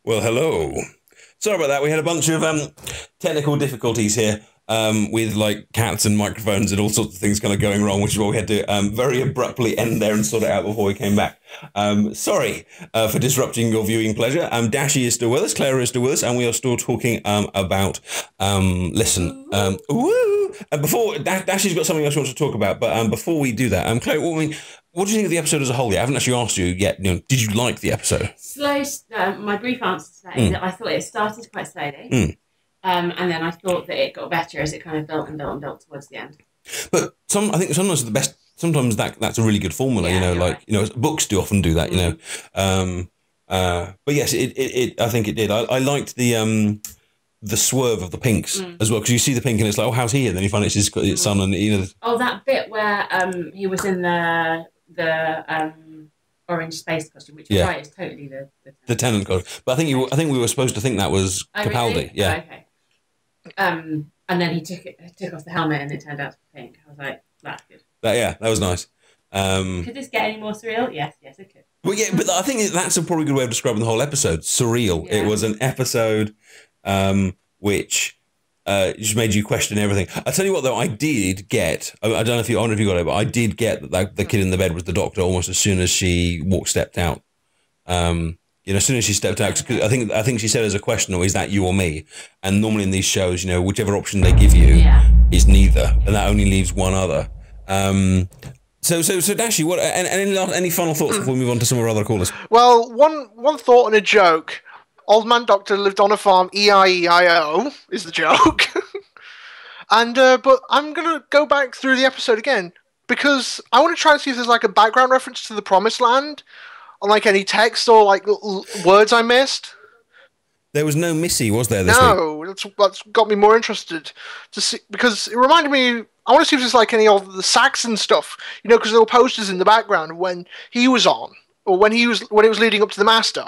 Well, hello. Sorry about that. We had a bunch of technical difficulties here with like cats and microphones and all sorts of things kind of going wrong, which is why we had to very abruptly end there and sort it out before we came back. Sorry for disrupting your viewing pleasure. Dashi is still with us, Clara is still with us, and we are still talking about listen. Woo! Before Dashi's got something else she wants to talk about, but before we do that, Claire, what do you think of the episode as a whole? I haven't actually asked you yet. Did you like the episode? My brief answer to that is that I thought it started quite slowly, and then I thought that it got better as it kind of built and built and built towards the end. But I think sometimes the best. Sometimes that's a really good formula. Books do often do that. But yes, it I think it did. I liked the swerve of the pinks as well, because you see the pink and it's like, oh, how's he? And then you find it's his son, and Oh, that bit where he was in the orange space costume, which is right, is totally the tenant costume. But I think we were supposed to think that was Capaldi. Really? Yeah. Oh, okay. And then he took off the helmet and it turned out to be pink. I was like, that's good. That was nice. Could this get any more surreal? Yes, it could. Well, yeah, but I think that's a probably good way of describing the whole episode. Surreal. Yeah. It was an episode which just made you question everything. I tell you what, though, I did get. I don't know if you got it, but I did get that the kid in the bed was the doctor almost as soon as she stepped out. As soon as she stepped out, cause I think she said as a question, "Or is that you or me?" And normally in these shows, whichever option they give you is neither, and that only leaves one other. So Dashi, what? And any final thoughts before we move on to some of our other callers? Well, one thought and a joke. Old man doctor lived on a farm. E-I-E-I-O is the joke. And but I'm gonna go back through the episode again because I want to try and see if there's like a background reference to the Promised Land, or like any text or like words I missed. There was no Missy, was there? This week? That's got me more interested to see, because it reminded me. I want to see if there's like any of the Saxon stuff, because there were posters in the background when he was on, or when it was leading up to the Master.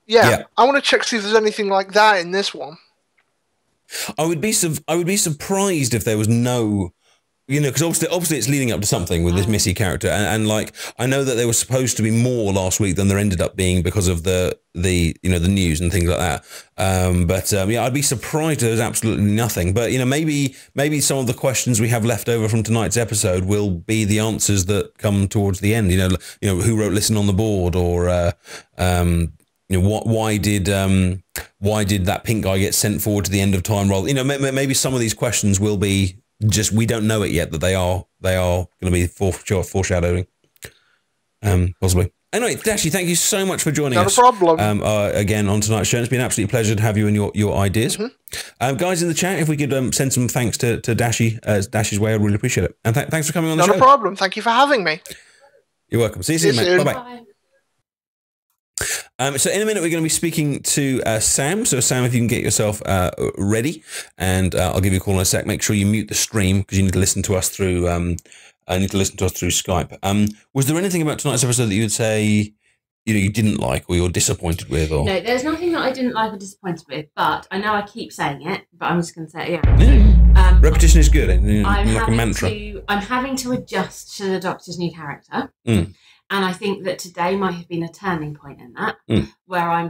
Yeah, I want to check to see if there's anything like that in this one. I would be surprised if there was no, because obviously it's leading up to something with this Missy character, and like I know that there was supposed to be more last week than there ended up being because of the news and things like that. I'd be surprised if there's absolutely nothing. But maybe some of the questions we have left over from tonight's episode will be the answers that come towards the end. Who wrote "Listen on the Board," or why did that pink guy get sent forward to the end of time? Maybe some of these questions will be just we don't know it yet, that they are going to be foreshadowing, possibly. Anyway, Dashi, thank you so much for joining us. Not a problem. Again on tonight's show, it's been an absolute pleasure to have you and your ideas. Guys in the chat, if we could send some thanks to Dashi Dashi's way, I'd really appreciate it. And thanks for coming on the show. Not a problem. Thank you for having me. You're welcome. See you soon, mate. Bye-bye. Bye. So in a minute, we're going to be speaking to Sam. So Sam, if you can get yourself ready, and I'll give you a call in a sec. Make sure you mute the stream because you need to listen to us through. Skype. Was there anything about tonight's episode that you would say, you didn't like or you're disappointed with? Or no, there's nothing that I didn't like or disappointed with. But I know I keep saying it, but I'm just going to say it again. Repetition is good. Like a mantra. I'm having to adjust to the Doctor's new character. And I think that today might have been a turning point in that, where I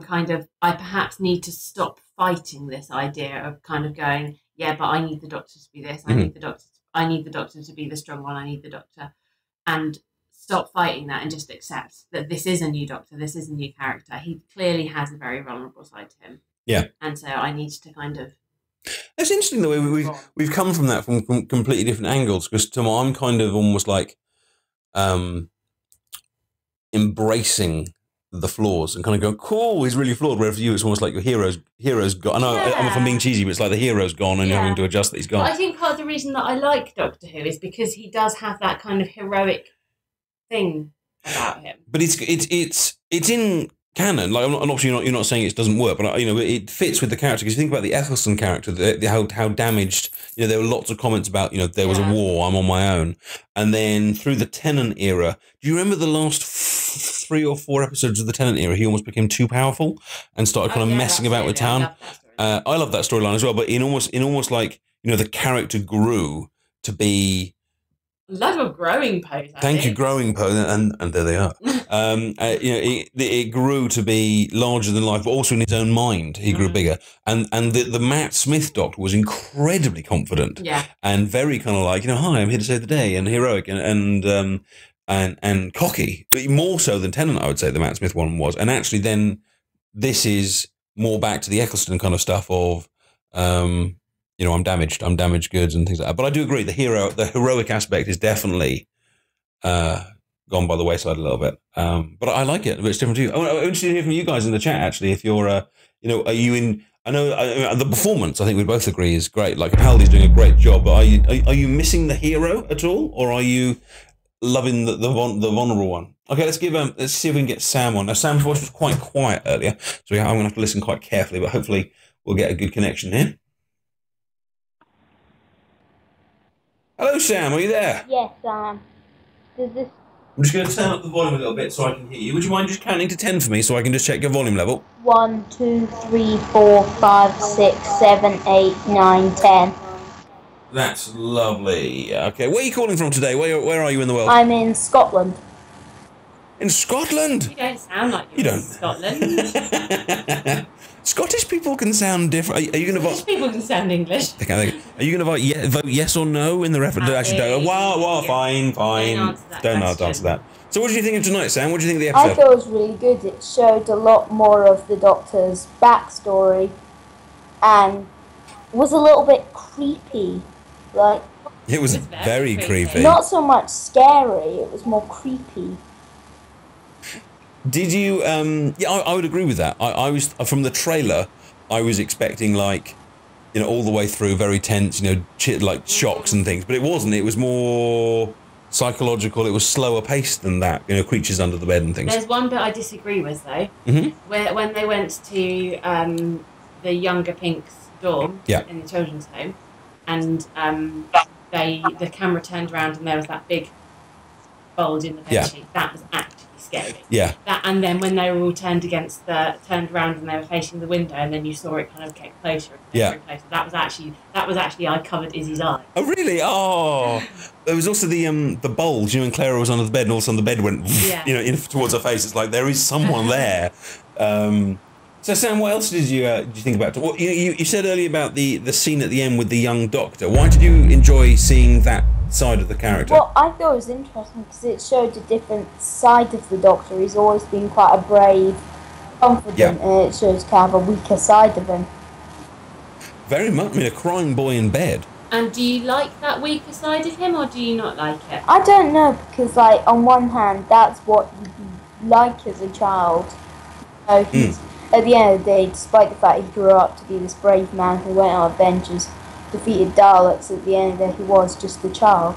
perhaps need to stop fighting this idea of kind of going, but I need the Doctor to be this, I need the Doctor to be the strong one, I need the Doctor, and stop fighting that and just accept that this is a new Doctor, this is a new character. He clearly has a very vulnerable side to him. Yeah. And so I need to kind of... It's interesting the way we've come from that from completely different angles, because to me, I'm kind of almost like... embracing the flaws and kind of going, cool, he's really flawed. Whereas for you, it's almost like your hero's gone. I know, if I'm being cheesy, but it's like the hero's gone and you're having to adjust that he's gone. But I think part of the reason that I like Doctor Who is because he does have that kind of heroic thing about him. But it's in canon. Like, I'm not sure you're not saying it doesn't work, but it fits with the character, because you think about the Eccleston character, how damaged. There were lots of comments about there was a war, I'm on my own, and then through the Tennant era. Do you remember the last 3 or 4 episodes of the Tennant era? He almost became too powerful and started kind of messing about with town. I love that storyline as well. But in almost like the character grew to be Love your growing pose. Thank you, growing pose, and there they are. It grew to be larger than life, but also in his own mind, he grew bigger. And the Matt Smith Doctor was incredibly confident, and very kind of like, hi, I'm here to save the day, and heroic, and cocky, more so than Tennant, I would say the Matt Smith one was. And actually, then this is more back to the Eccleston kind of stuff of. I'm damaged goods and things like that. But I do agree, the heroic aspect is definitely gone by the wayside a little bit. But I like it, but it's different to you. I'm interested to hear from you guys in the chat, actually, if you're, are you in, I know the performance, I think we both agree, is great. Like, Capaldi's doing a great job, but are you missing the hero at all? Or are you loving the vulnerable one? Okay, let's see if we can get Sam on. Now, Sam's voice was quite quiet earlier, so I'm going to have to listen quite carefully, but hopefully we'll get a good connection here. Hello, Sam. Are you there? Yes, does this... I'm just going to turn up the volume a little bit so I can hear you. Would you mind just counting to 10 for me so I can just check your volume level? 1, 2, 3, 4, 5, 6, 7, 8, 9, 10. That's lovely. Okay, where are you calling from today? Where are you in the world? I'm in Scotland. In Scotland? You don't sound like you're in Scotland. Scottish people can sound different. Are you going to vote? Scottish people can sound English. Okay, are you going to vote yes or no in the referendum? Actually, don't. Well, fine. Don't answer that. So, what did you think of tonight, Sam? What did you think of the episode? I thought it was really good. It showed a lot more of the Doctor's backstory, and was a little bit creepy. Like, it was very creepy. Not so much scary. It was more creepy. Did you? Yeah, I would agree with that. I was from the trailer. I was expecting all the way through very tense, like shocks and things, but it wasn't. It was more psychological. It was slower paced than that. Creatures under the bed and things. There's one bit I disagree with though. Where when they went to the younger Pink's dorm in the children's home, and the camera turned around and there was that big bulge in the bedsheet. That was actually scary. Yeah. And then when they were all turned around and they were facing the window, and then you saw it kind of get closer and closer. That was actually I covered Izzy's eye. Oh really? Oh. There was also the bulge. When Clara was under the bed, and all of a sudden the bed went, towards her face. It's like there is someone there. So Sam, what else did you think about? Well, you said earlier about the scene at the end with the young Doctor. Why did you enjoy seeing that side of the character? Well, I thought it was interesting because it showed a different side of the Doctor. He's always been quite a brave, confident, and it shows kind of a weaker side of him. Very much. I mean, a crying boy in bed. And do you like that weaker side of him, or do you not like it? I don't know, because on one hand, that's what you'd like as a child. He's at the end of the day, despite the fact he grew up to be this brave man who went on adventures, defeated Daleks, at the end of the day he was just a child.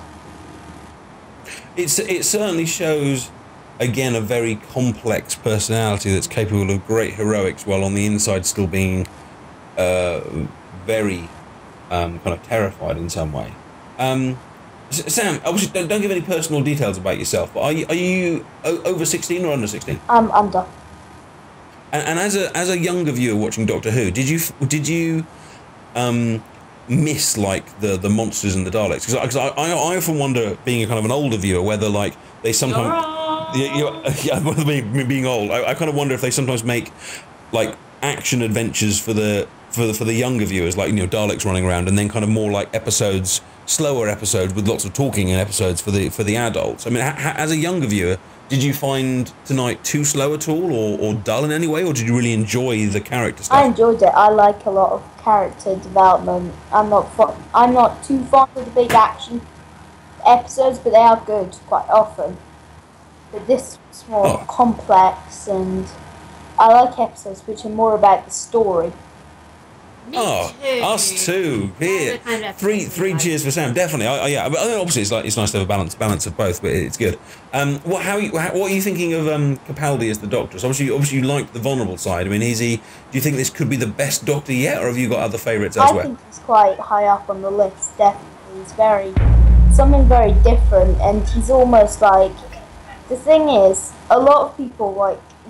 It certainly shows, again, a very complex personality that's capable of great heroics while on the inside still being very kind of terrified in some way. Sam, obviously don't give any personal details about yourself, but are you over 16 or under 16? I'm under. And as a younger viewer watching Doctor Who, did you miss the monsters and the Daleks? Because I often wonder, being a kind of an older viewer, whether they sometimes being old, I kind of wonder if they sometimes make action adventures for the younger viewers, Daleks running around, and then kind of more slower episodes with lots of talking and episodes for the adults. I mean, as a younger viewer, did you find tonight too slow at all, or dull in any way, or did you really enjoy the character stuff? I enjoyed it. I like a lot of character development. I'm not too fond of the big action episodes, but they are good quite often. But this is more complex, and I like episodes which are more about the story. Me too. Us too. Here, Kind of three cheers for Sam. Definitely. Yeah. But obviously, it's nice to have a balance of both. But it's good. What are you thinking of Capaldi as the Doctor? So obviously, you like the vulnerable side. I mean, do you think this could be the best Doctor yet, or have you got other favourites elsewhere? I think he's quite high up on the list. Definitely, he's something very different, and he's almost like. The thing is, a lot of people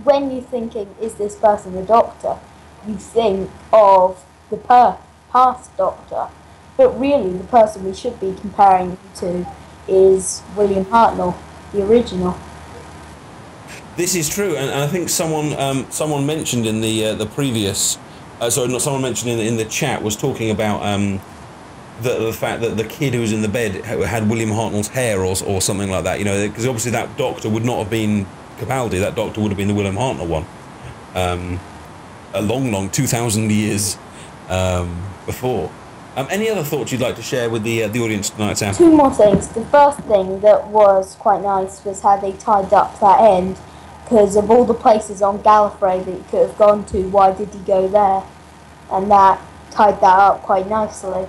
when you're thinking, is this person the Doctor? You think of the past Doctor, but really the person we should be comparing him to is William Hartnell, the original. This is true, and I think someone mentioned in the previous, someone mentioned in the chat was talking about the fact that the kid who was in the bed had William Hartnell's hair or something like that. You know, because obviously that doctor would not have been Capaldi. That doctor would have been the William Hartnell one, a long 2,000 years before. Any other thoughts you'd like to share with the audience tonight, Sam? Two more things. The first thing that was quite nice was how they tied up that end. Because of all the places on Gallifrey that he could have gone to, why did he go there? And that tied that up quite nicely.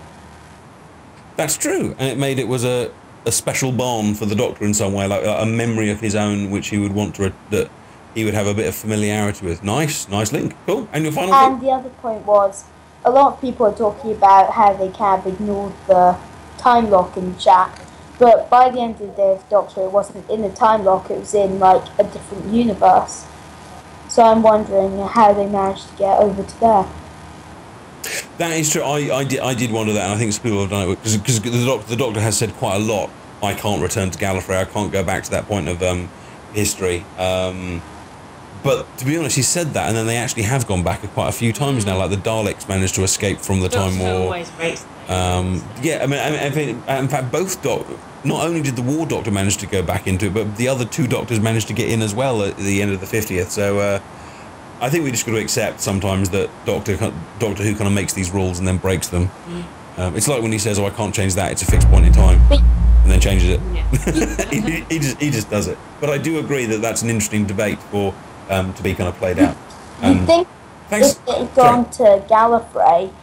That's true, and it made it was a special bond for the Doctor in some way, like a memory of his own, which he would want to that he would have a bit of familiarity with. Nice link, cool. And your final thing? And the other point was, a lot of people are talking about how they kind of ignored the time lock in the chat. But by the end of the day of Doctor, it wasn't in the time lock, it was in like a different universe. So I'm wondering how they managed to get over to there. That is true. I did wonder that, and I think some people have done it because the Doctor has said quite a lot. I can't return to Gallifrey. I can't go back to that point of history. But to be honest, he said that, and then they actually have gone back quite a few times now. Like the Daleks managed to escape from the Time War. Yeah, I mean, in fact, both not only did the War Doctor manage to go back into it, but the other two Doctors managed to get in as well at the end of the 50th. So I think we just got to accept sometimes that Doctor Who kind of makes these rules and then breaks them. It's like when he says, "Oh, I can't change that; it's a fixed point in time," and then changes it. Yeah. he just does it. But I do agree that that's an interesting debate for to be kind of played out. You think if they had gone to Gallifrey,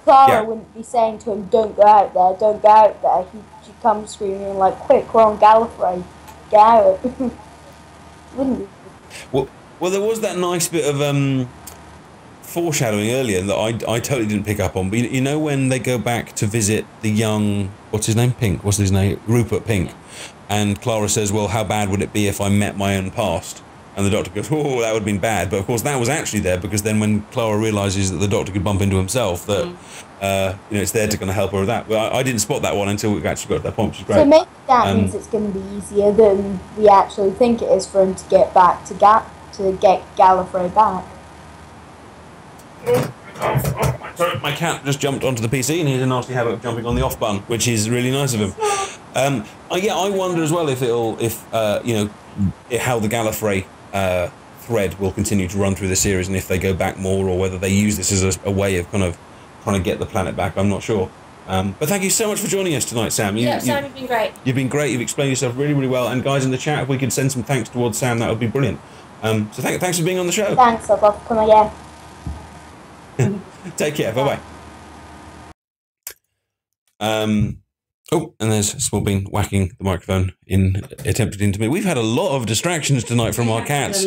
Clara wouldn't be saying to him, "Don't go out there, don't go out there." She'd come screaming like, "Quick, we're on Gallifrey, get out!" Wouldn't you? Well, there was that nice bit of foreshadowing earlier that I totally didn't pick up on. But you know when they go back to visit the young, what's his name? Pink. What's his name? Rupert Pink. And Clara says, "Well, how bad would it be if I met my own past?" And the Doctor goes, "Oh, that would have been bad." But of course, that was actually there because then when Clara realises that the Doctor could bump into himself, that it's there to kind of help her with that. Well, I didn't spot that one until we actually got to that point, which is great. So maybe that means it's going to be easier than we actually think it is for him to get back to get Gallifrey back. Sorry, my cat just jumped onto the PC and he had a nasty habit of jumping on the off button, which is really nice of him. I wonder as well if how the Gallifrey thread will continue to run through the series, and if they go back more, or whether they use this as a way of kind of trying to get the planet back. I'm not sure. But thank you so much for joining us tonight, Sam. Sam, you've been great. You've been great. You've explained yourself really, really well. And guys in the chat, if we could send some thanks towards Sam, that would be brilliant. So thanks for being on the show. Thanks, I'd love to come again. Take care. Bye bye. Oh, and there's Smallbean whacking the microphone attempted into me. We've had a lot of distractions tonight from our cats.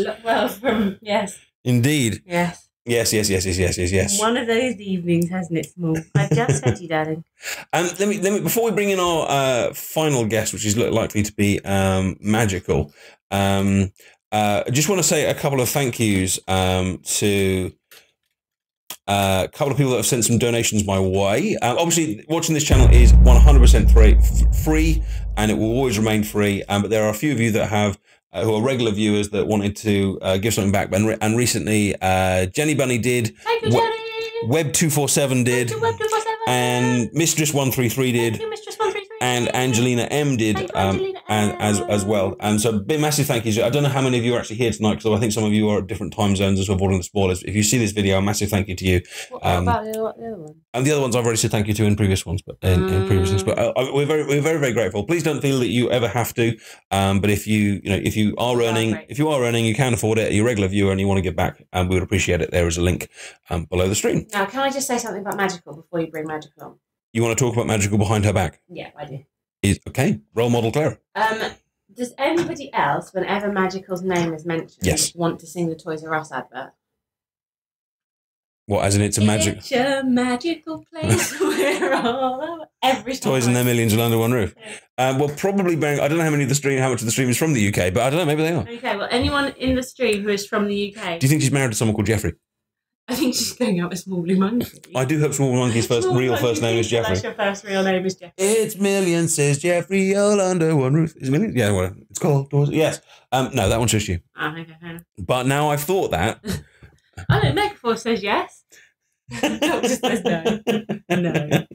Yes. Indeed. Yes. Yes. One of those evenings, hasn't it, Small? I've just said you, darling. Let me before we bring in our final guest, which is likely to be magical. I just want to say a couple of thank yous to a couple of people that have sent some donations my way. Obviously, watching this channel is 100% free, and it will always remain free. But there are a few of you that have who are regular viewers that wanted to give something back. And recently, Jenny Bunny did. Thank you, Jenny. Web247 did. Thank you, Web247. And Mistress133 did. Thank you, Mistress133. And Angelina M did as well. And so big massive thank yous. I don't know how many of you are actually here tonight, because I think some of you are at different time zones as well, avoiding the spoilers. If you see this video, a massive thank you to you. What about the other one? And the other ones I've already said thank you to in previous ones, but in previous things. But we're very grateful. Please don't feel that you ever have to. But if you are earning, you can afford it, you're a regular viewer and you want to give back, we would appreciate it. There is a link below the stream. Now, can I just say something about Magical before you bring Magical on? You want to talk about Magical behind her back? Yeah, I do. Okay, role model Clara. Does anybody else, whenever Magical's name is mentioned, want to sing the Toys R Us advert? What, as in it's a magic... It's a magical place where all... Every Toys and their millions are under one roof. Yeah. Well, probably bearing... I don't know how much of the stream is from the UK, but I don't know, maybe they are. Okay, well, anyone in the stream who is from the UK... Do you think she's married to someone called Jeffrey? I think she's going out with Small Blue Monkey. I do hope Small Blue Monkey's real first name is Jeffrey. Your first real name is Jeffrey. It's millions, says Jeffrey, all under one roof. Is it millions? Yeah, well, it's called. Yes. No, that one's just you. Okay. But now I've thought that. I don't know. Megaforce says yes. Doctor says no. No.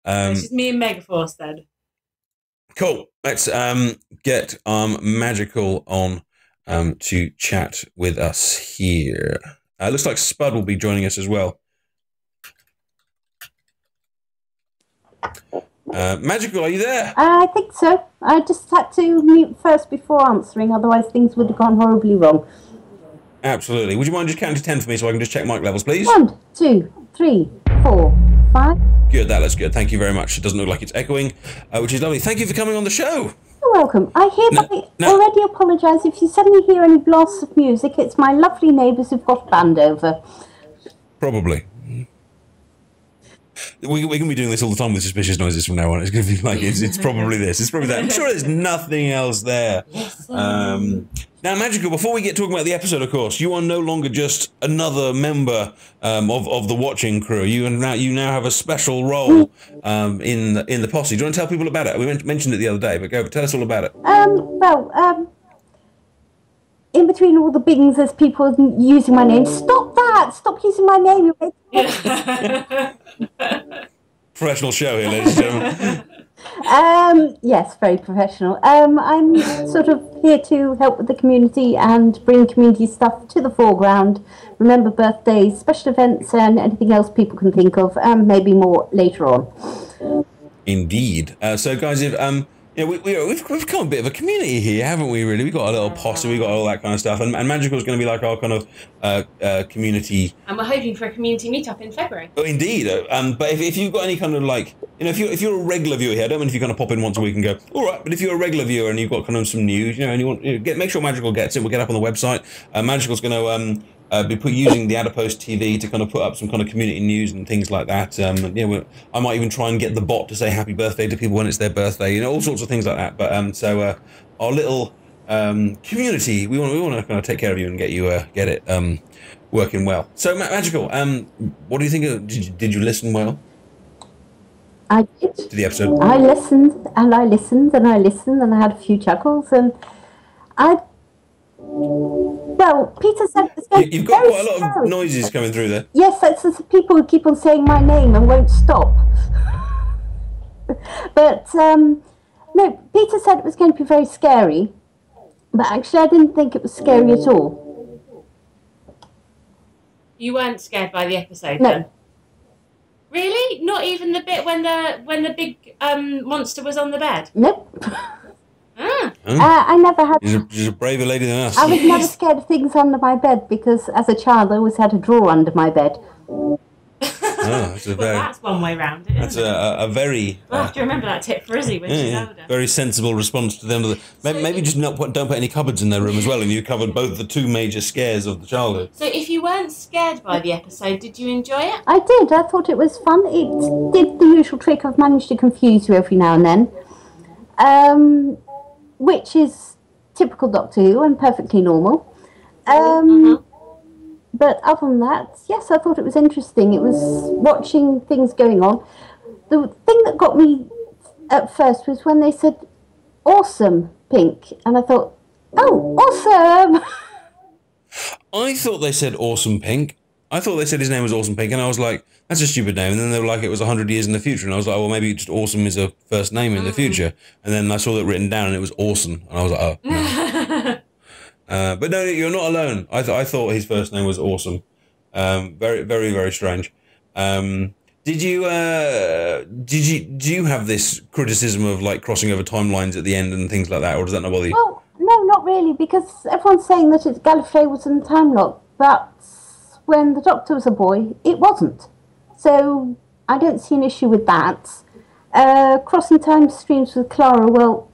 It's just me and Megaforce then. Cool. Let's get Magical on to chat with us here. Looks like Spud will be joining us as well. Magical, are you there? I think so. I just had to mute first before answering, otherwise things would have gone horribly wrong. Absolutely. Would you mind just counting to 10 for me so I can just check mic levels, please? 1, 2, 3, 4, 5. Good, that looks good. Thank you very much. It doesn't look like it's echoing, which is lovely. Thank you for coming on the show. You're welcome. I hereby already apologise if you suddenly hear any blasts of music. It's my lovely neighbours who've got a band over. Probably. We're going to be doing this all the time with suspicious noises from now on. It's going to be like, it's probably this. It's probably that. I'm sure there's nothing else there. Yes, now, Magical, before we get talking about the episode, of course, you are no longer just another member of the watching crew. You now have a special role in the posse. Do you want to tell people about it? We mentioned it the other day, but go tell us all about it. In between all the bings, there's people using my name. Stop that! Stop using my name. Professional show here, ladies and gentlemen. Yes, very professional. I'm sort of here to help with the community and bring community stuff to the foreground. Remember birthdays, special events, and anything else people can think of, and maybe more later on. Indeed. So, guys, if we've become a bit of a community here, haven't we? Really, we've got a little posse, we've got all that kind of stuff, and Magical's going to be like our kind of community. And we're hoping for a community meetup in February. Oh, indeed. But if you've got any kind of like, if you're a regular viewer here, I don't mean if you kind of pop in once a week and go, all right. But if you're a regular viewer and you've got kind of some news, and you want make sure Magical gets it. We'll get up on the website. Magical's going to be using the Adipose TV to kind of put up some kind of community news and things like that. I might even try and get the bot to say happy birthday to people when it's their birthday. All sorts of things like that. But our little community, we want to kind of take care of you and get you get it working well. So Magical, what do you think of? Did you listen well? I did. To the episode. I listened and I listened and I listened and I had a few chuckles and well, Peter said it's going You've got quite a lot of noises coming through there. Yes, it's the people who keep on saying my name and won't stop. But no, Peter said it was going to be very scary, but actually I didn't think it was scary at all. You weren't scared by the episode, No. then? Really? Not even the bit when the big monster was on the bed? Nope. Ah. I never had. She's a braver lady than us. I was never scared of things under my bed because as a child I always had a drawer under my bed. That's one way round it. That's a very. We'll have to remember that tip for Izzy when she's older. Very sensible response to them. Maybe just don't put any cupboards in their room as well, and you covered both the two major scares of the childhood. So if you weren't scared by the episode, did you enjoy it? I did. I thought it was fun. It did the usual trick of managed to confuse you every now and then, which is typical Doctor Who and perfectly normal. But other than that, yes, I thought it was interesting. It was watching things going on. The thing that got me at first was when they said, awesome, Pink. And I thought, oh, awesome! I thought they said awesome Pink. I thought they said his name was Awesome Pink, and I was like, that's a stupid name. And then they were like, it was 100 years in the future. And I was like, well, maybe just Awesome is a first name in the future. And then I saw that written down, and it was Awesome. And I was like, oh, no. But no, you're not alone. I thought his first name was Awesome. Very, very, very strange. Do you have this criticism of like crossing over timelines at the end and things like that, or does that not bother you? Well, no, not really, because everyone's saying that it's Gallifrey was in the time lock, but when the Doctor was a boy, it wasn't. So I don't see an issue with that. Crossing time streams with Clara, well,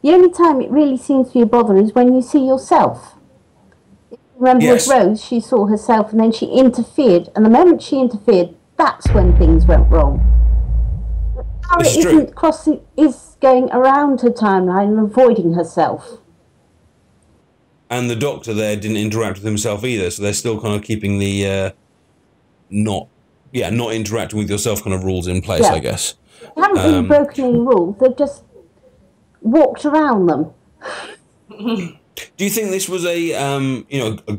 the only time it really seems to be a bother is when you see yourself. Remember with Rose, she saw herself and then she interfered, and the moment she interfered, that's when things went wrong. Clara is going around her timeline and avoiding herself. and the Doctor there didn't interact with himself either, so they're still kind of keeping the not interacting with yourself kind of rules in place, I guess. They haven't really broken any rules. They've just walked around them. Do you think this was a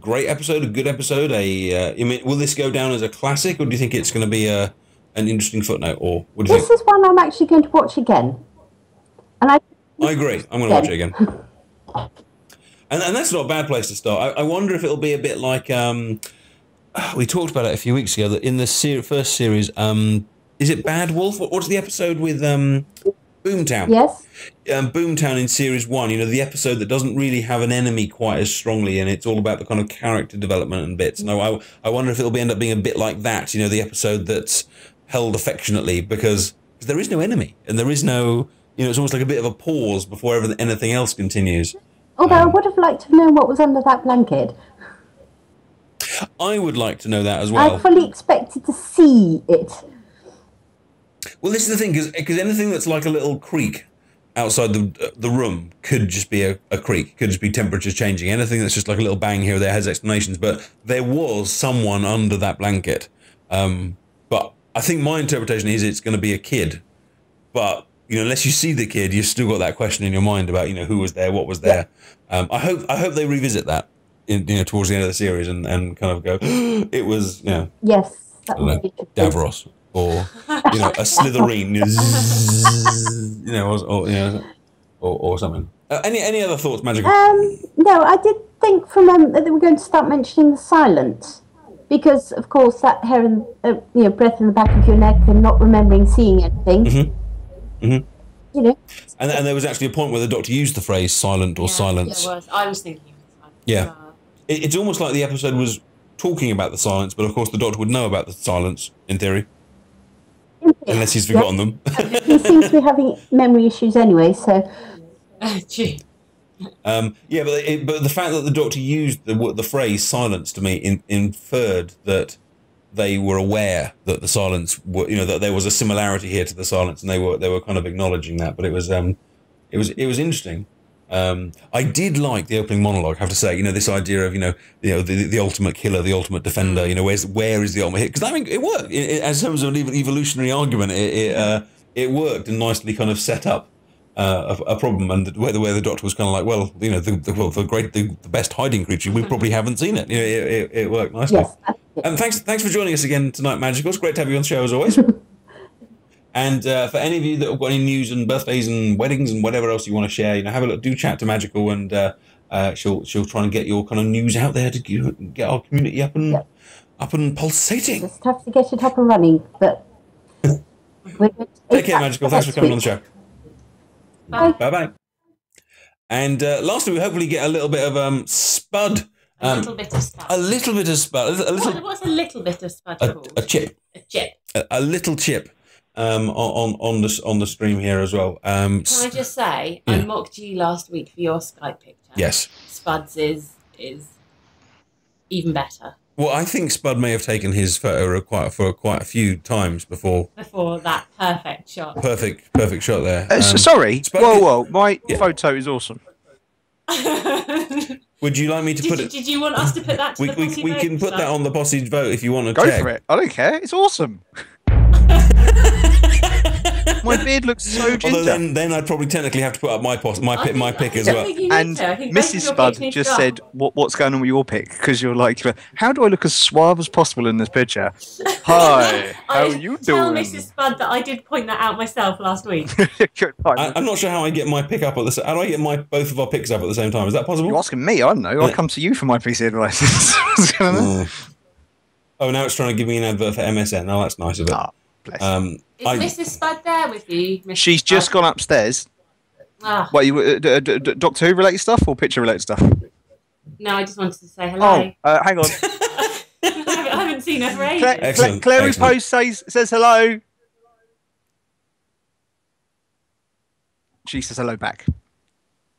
great episode, a good episode? Will this go down as a classic, or do you think it's going to be an interesting footnote? Or what do you think? This is one I'm actually going to watch again. And I agree. I'm going to watch it again. And that's not a bad place to start. I wonder if it'll be a bit like we talked about it a few weeks ago. That in the first series, is it Bad Wolf? What's the episode with Boomtown? Yes. Boomtown in series 1. The episode that doesn't really have an enemy quite as strongly, and it's all about the kind of character development and bits. And I wonder if it'll end up being a bit like that. The episode that's held affectionately because there is no enemy and there is no. It's almost like a bit of a pause before anything else continues. Although I would have liked to know what was under that blanket. I would like to know that as well. I fully expected to see it. Well, this is the thing, because anything that's like a little creak outside the room could just be a creak, could just be temperatures changing. Anything that's just like a little bang here or there has explanations, but there was someone under that blanket. But I think my interpretation is it's going to be a kid. But, unless you see the kid, you've still got that question in your mind about, who was there, what was there. I hope they revisit that, towards the end of the series and kind of go, it was, Yes. That would be Davros. Or a Slytherin, or something. Any other thoughts, Magical? No, I did think from that they were going to start mentioning the silence, because of course that hair and breath in the back of your neck and not remembering seeing anything. And there was actually a point where the Doctor used the phrase "silent" or "silence." Yeah, it was. I was thinking of silence. Yeah, it's almost like the episode was talking about the silence, but of course the Doctor would know about the silence in theory. Unless he's forgotten them. He seems to be having memory issues anyway, so. True. But the fact that the Doctor used the phrase "silence" to me inferred that they were aware that the silence, that there was a similarity here to the silence, and they were kind of acknowledging that. But it was interesting. I did like the opening monologue. I have to say, this idea of the ultimate killer, the ultimate defender. Where is the ultimate hit? Because I mean, it worked as terms of an evolutionary argument. It worked and nicely kind of set up a problem, and where the Doctor was kind of like, well, the best hiding creature, we probably haven't seen it. It worked nicely. Yes. And thanks for joining us again tonight, Magical. It's great to have you on the show as always. And for any of you that have got any news and birthdays and weddings and whatever else you want to share, have a look. Do chat to Magical, and she'll try and get your kind of news out there to get our community up and pulsating. Just have to get it up and running, but. Take care, Magical. Thanks for coming on the show. Bye. Bye. And lastly, we hopefully get a little bit of Spud. A little bit of Spud. A little bit of Spud. What's a little bit of Spud called? A chip. A chip. A little chip. On the stream here as well. Can I just say, I mocked you last week for your Skype picture. Yes. Spud's is even better. Well, I think Spud may have taken his photo for quite a few times before that perfect shot. Perfect shot there. Sorry. Spud Whoa. My photo is awesome. Would you like me to put it? Did you want us to put that to the Posse we vote? can put that on the Posse vote if you want to Go check. for it. I don't care. It's awesome. My beard looks so ginger. Although then I'd probably technically have to put up my pick as well. And Mrs. Spud just said, "What's going on with your pick?" Because you're like, "How do I look as suave as possible in this picture?" Hi, how are you Tell doing? Mrs. Spud that I did point that out myself last week. I'm not sure how I get my pick up at the. How do I get both of our picks up at the same time? Is that possible? You're asking me. I don't know. I'll come to you for my PC advice. What's going on? Oh, now it's trying to give me an advert for MSN. Oh, that's nice of it. Ah, bless. Is Mrs. Spud there with you? Mrs. She's just Spud? gone upstairs. Ah. What, you Doctor Who related stuff or picture related stuff? No, I just wanted to say hello. Oh, hang on. I haven't seen her for ages. Excellent. Clary Excellent. Post says hello. She says hello back.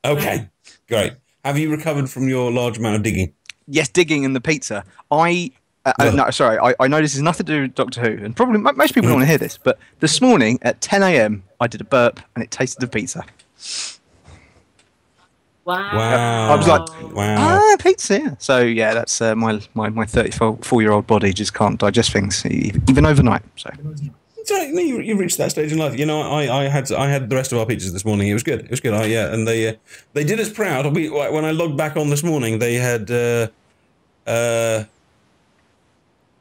Okay, great. Have you recovered from your large amount of digging? Yes, digging in the pizza. No, sorry. I know this has nothing to do with Doctor Who, and probably most people don't want to hear this, but this morning at 10 a.m. I did a burp and it tasted of pizza. Wow. I was like, wow. pizza. Yeah. So yeah, that's my 34-year-old body just can't digest things even overnight. So. It's right. You reached that stage in life. You know, I had the rest of our pizzas this morning. It was good. It was good. And they did us proud. When I logged back on this morning, they had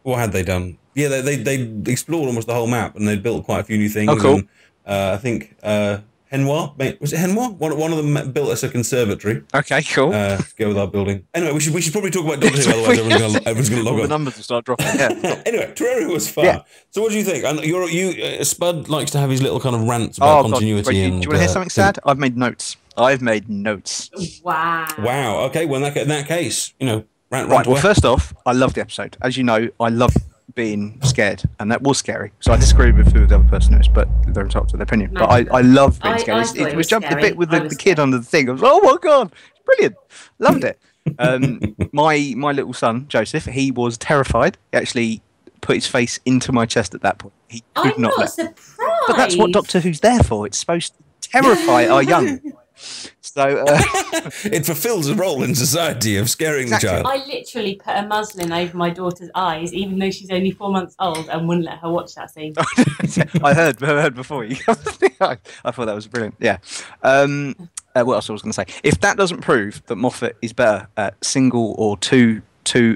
what had they done? Yeah, they explored almost the whole map, and they built quite a few new things. Oh, cool. And, I think Henoir, was it Henoir? One of them built us a conservatory. Okay, cool. To go with our building. Anyway, we should probably talk about Doctor Who, otherwise everyone's going to log All on. the numbers will start dropping. Yeah. Anyway, Terraria was fun. Yeah. So what do you think? And Spud likes to have his little kind of rants about continuity. Do you want to hear something sad? I've made notes. Wow. Wow. Okay. Well, in that case, rant Right. Well, away. first off, I love the episode. As you know, I love being scared, and that was scary. So I disagree with who the other person is, but they're entitled to their opinion. No. But I love being scared. it It was was jumping the scary. bit with I the was kid scared. under the thing. I was like, oh my god, it's brilliant. Loved it. My little son Joseph, he was terrified. He actually put his face into my chest at that point. He could I'm not not let. surprised. But that's what Doctor Who's there for. It's supposed to terrify our young. So It fulfills a role in society of scaring Exactly. the child. I literally put a muslin over my daughter's eyes, even though she's only 4 months old, and wouldn't let her watch that scene. I heard before you. I thought that was brilliant. Yeah. What else I was going to say? If that doesn't prove that Moffat is better at single or two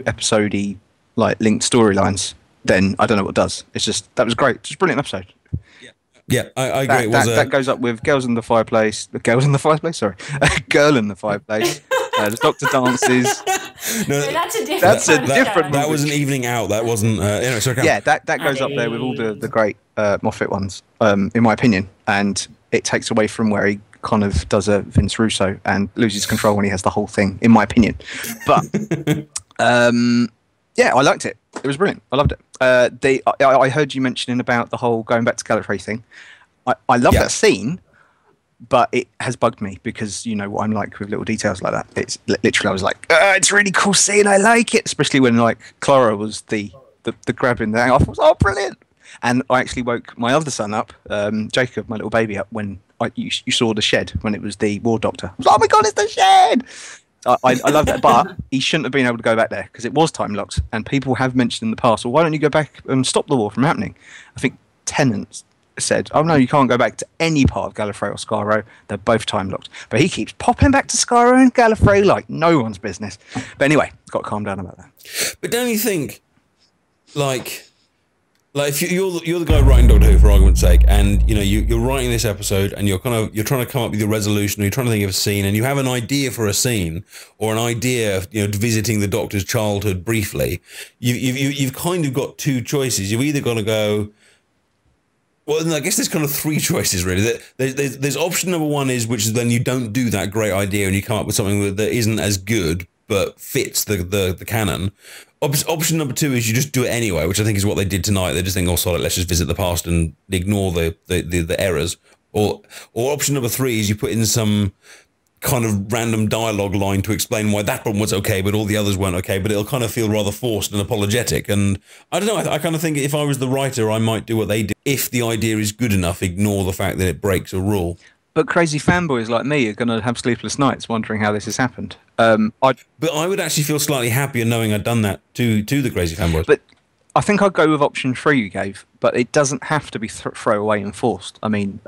episode-y linked storylines, then I don't know what does. It's just that was great. Just a brilliant episode. Yeah, I agree. That goes up with Girls in the Fireplace. Girls in the Fireplace. Sorry, Girl in the Fireplace. The Doctor dances. No, That's a different. That's a kind of different show. that was an evening out. That wasn't. Anyway, sorry, Cam. Yeah, that goes up there with all the great Moffat ones, in my opinion, and it takes away from where he kind of does a Vince Russo and loses control when he has the whole thing, in my opinion. But yeah, I liked it. It was brilliant. I loved it. I heard you mentioning about the whole going back to Gallifrey thing. I love that scene, but it has bugged me because you know what I'm like with little details like that. It's literally I was like, it's a really cool scene. I like it, especially when like Clara was the grabbing there. I thought, oh, brilliant. And I actually woke my other son up, Jacob, my little baby, up when you saw the shed when it was the War Doctor. I was like, oh my god, it's the shed! I love that, but he shouldn't have been able to go back there because it was time locked. And people have mentioned in the past, well, why don't you go back and stop the war from happening? I think Tennant said, oh no, you can't go back to any part of Gallifrey or Skaro. They're both time locked. But he keeps popping back to Skaro and Gallifrey like no one's business. But anyway, got to calm down about that. But don't you think, like if you're the guy writing Doctor Who for argument's sake, and you know you're writing this episode, and you're trying to come up with your resolution, or you're trying to think of a scene, and you have an idea for a scene, or an idea of visiting the Doctor's childhood briefly, you've kind of got two choices. You've either got to go. Well, I guess there's kind of three choices really. There's option number one which is then you don't do that great idea and you come up with something that isn't as good but fits the canon. Option number two is you just do it anyway, which I think is what they did tonight. They just think, oh, solid, let's just visit the past and ignore the errors. Or option number three is you put in some kind of random dialogue line to explain why that one was okay, but all the others weren't okay, but it'll kind of feel rather forced and apologetic. And I don't know, I kind of think if I was the writer, I might do what they did. If the idea is good enough, ignore the fact that it breaks a rule. But crazy fanboys like me are going to have sleepless nights wondering how this has happened. But I would actually feel slightly happier knowing I'd done that to the crazy fanboys. But I think I'd go with option 3 you gave, but it doesn't have to be throwaway and forced. I mean,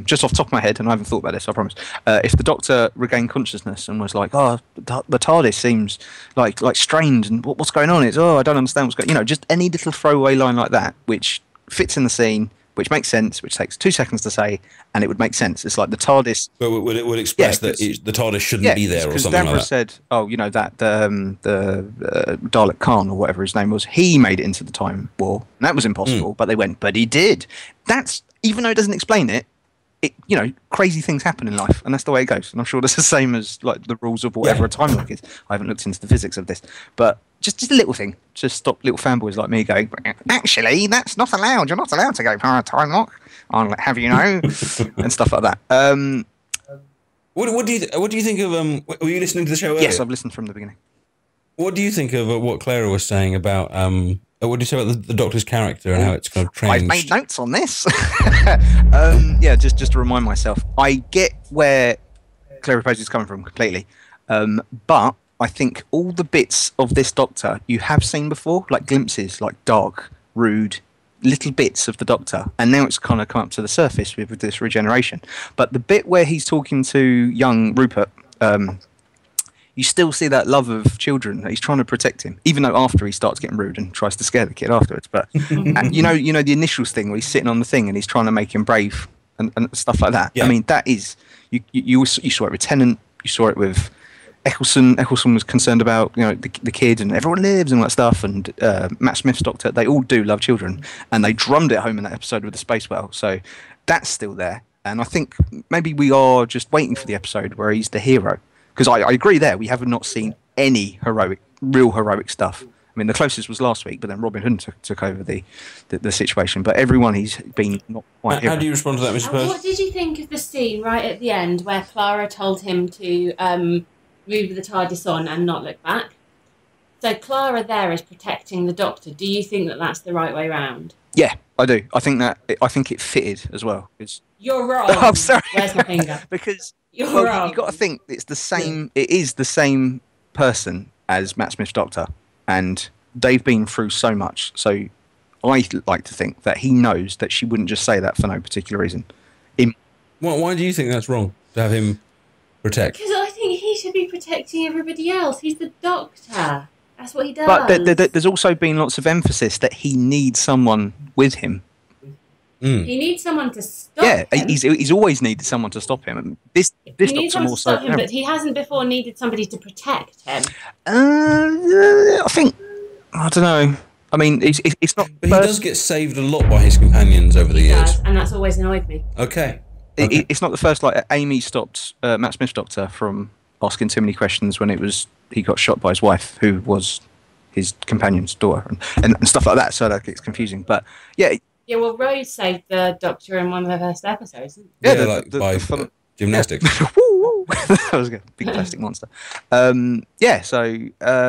just off the top of my head, and I haven't thought about this, I promise. If the Doctor regained consciousness and was like, "Oh, the TARDIS seems like strained, and what's going on?" It's, "Oh, I don't understand what's going." Just any little throwaway line like that, which fits in the scene, which makes sense, which takes 2 seconons to say, and it would make sense. It's like the TARDIS. But would express that the TARDIS shouldn't be there or something like that. Because said, "Oh, that the Dalek Khan or whatever his name was, he made it into the Time War, and that was impossible." But they went, "But he did." That's even though it doesn't explain it. Crazy things happen in life, and that's the way it goes. And I'm sure that's the same as like the rules of whatever a time lock is. I haven't looked into the physics of this, but just a little thing, just stop little fanboys like me going, "Actually, that's not allowed. You're not allowed to go for a time lock. I'll have you know," and stuff like that. What do you think of were you listening to the show earlier? Yes, I've listened from the beginning. What do you think of what Clara was saying about what do you say about the Doctor's character and how it's kind of changed? I've made notes on this. Just to remind myself, I get where Clary Posey's coming from completely. But I think all the bits of this Doctor you have seen before, like glimpses, like dark, rude, little bits of the Doctor, and now it's kind of come up to the surface with this regeneration. But the bit where he's talking to young Rupert, you still see that love of children. That he's trying to protect him, even though after he starts getting rude and tries to scare the kid afterwards. But you know the initials thing where he's sitting on the thing and he's trying to make him brave and stuff like that. Yeah. I mean, that is you saw it with Tennant, you saw it with Eccleston. Eccleston was concerned about the kid and everyone lives and all that stuff. And Matt Smith's Doctor, they all do love children, and they drummed it home in that episode with the space whale. So that's still there. And I think maybe we are just waiting for the episode where he's the hero. Because I agree there, we have not seen any real heroic stuff. I mean, the closest was last week, but then Robin Hood took over the situation. But everyone he's been not quite. How do you respond to that, Mr. Peirce? What did you think of the scene right at the end where Clara told him to move the TARDIS on and not look back? So Clara there is protecting the Doctor. Do you think that that's the right way round? Yeah, I do. I think it fitted as well. You're wrong. I'm sorry. Where's my finger? Because You're wrong. You got to think it's the same. It is the same person as Matt Smith's Doctor, and they've been through so much. So I like to think that he knows that she wouldn't just say that for no particular reason. Why do you think that's wrong to have him protect? Because I think he should be protecting everybody else. He's the Doctor. That's what he does. But there's also been lots of emphasis that he needs someone with him. He needs someone to stop him. Yeah, he's always needed someone to stop him. This he Doctor needs someone more to so. stop him, but he hasn't before needed somebody to protect him. I think, I don't know. I mean, it's not. But he does get saved a lot by his companions over the years. And that's always annoyed me. Okay. It's not the first. Like Amy stopped Matt Smith's Doctor from asking too many questions when he got shot by his wife, who was his companion's daughter, and stuff like that. So that gets confusing. But yeah. Yeah, well, Rose saved the Doctor in one of the first episodes, didn't she? Yeah, by gymnastics. That was a big plastic monster. So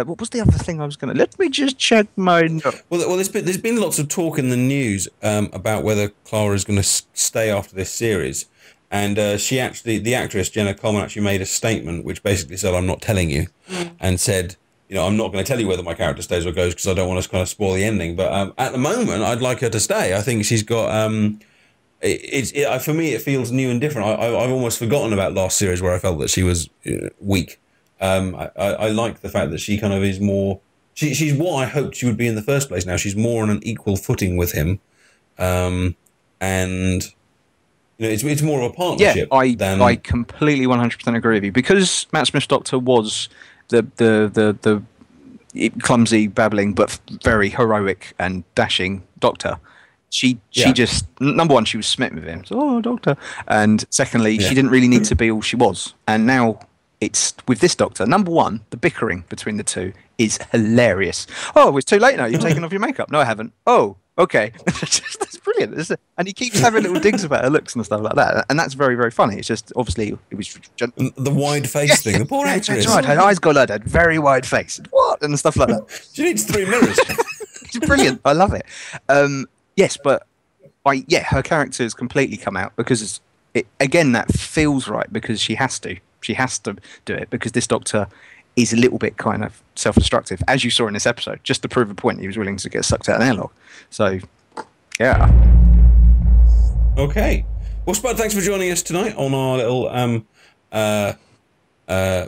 what was the other thing I was going to... Let me just check my notes. Well, there's been lots of talk in the news about whether Clara is going to stay after this series. And the actress, Jenna Coleman, actually made a statement which basically said, I'm not telling you, and said... I'm not going to tell you whether my character stays or goes because I don't want to kind of spoil the ending. But at the moment, I'd like her to stay. I think she's got. For me, it feels new and different. I've almost forgotten about last series where I felt that she was weak. I like the fact that she kind of is more. She's what I hoped she would be in the first place. Now she's more on an equal footing with him, and it's more of a partnership. Yeah, I completely 100% agree with you because Matt Smith's Doctor was. The clumsy, babbling, but very heroic and dashing Doctor. She just, number one, she was smitten with him. So, Doctor. And secondly, she didn't really need to be all she was. And now it's with this Doctor. Number one, the bickering between the two is hilarious. Oh, it's too late now. You've taken off your makeup. No, I haven't. Oh, okay. That's brilliant. And he keeps having little digs about her looks and stuff like that. And that's very, very funny. It's just, obviously, it was... The wide face thing. The poor actress. That's right. Her eyes got a very wide face. What? And stuff like that. She needs 3 mirrors. It's brilliant. I love it. Yes, but her character has completely come out because, again, that feels right because she has to. She has to do it because this Doctor is a little bit kind of self-destructive, as you saw in this episode. Just to prove a point, he was willing to get sucked out of an airlock. So, yeah. Okay. Well, Spud, thanks for joining us tonight on our little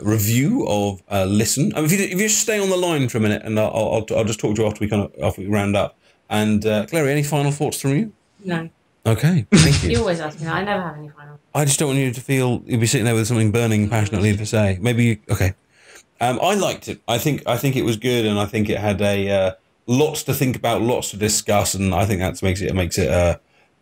review of Listen. If you just stay on the line for a minute, and I'll just talk to you after we round up. And Clary, any final thoughts from you? No. Okay, thank you. You always ask me that. I never have any final. I just don't want you to feel you'll be sitting there with something burning passionately to say. Maybe okay. I liked it. I think it was good, and I think it had lots to think about, lots to discuss, and I think that makes it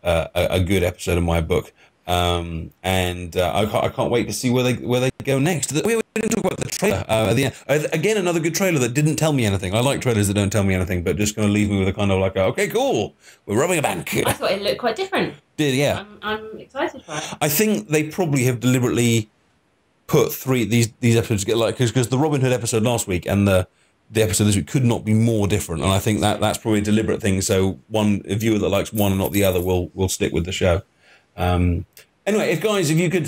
a good episode of my book. I can't wait to see where they go next. We didn't talk about the trailer at the end. Again, another good trailer that didn't tell me anything. I like trailers that don't tell me anything, but just going to leave me with a kind of like, okay, cool, we're robbing a bank. I thought it looked quite different. Did yeah? I'm excited for it. I think they probably have deliberately put these episodes together, like because the Robin Hood episode last week and the episode this week could not be more different, and I think that's probably a deliberate thing. So a viewer that likes one and not the other will stick with the show. Anyway, if you could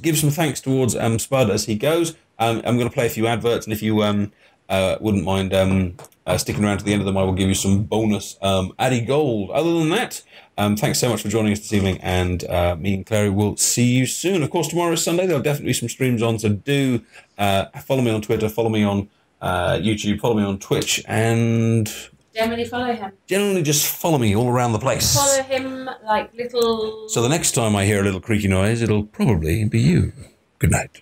give some thanks towards Spud as he goes, I'm going to play a few adverts, and if you wouldn't mind sticking around to the end of them, I will give you some bonus Addy Gold. Other than that, thanks so much for joining us this evening, and me and Clary will see you soon. Of course, tomorrow is Sunday. There'll definitely be some streams on, so do follow me on Twitter, follow me on YouTube, follow me on Twitch, and... Generally follow him. Generally just follow me all around the place. Follow him like little... So the next time I hear a little creaky noise, it'll probably be you. Good night.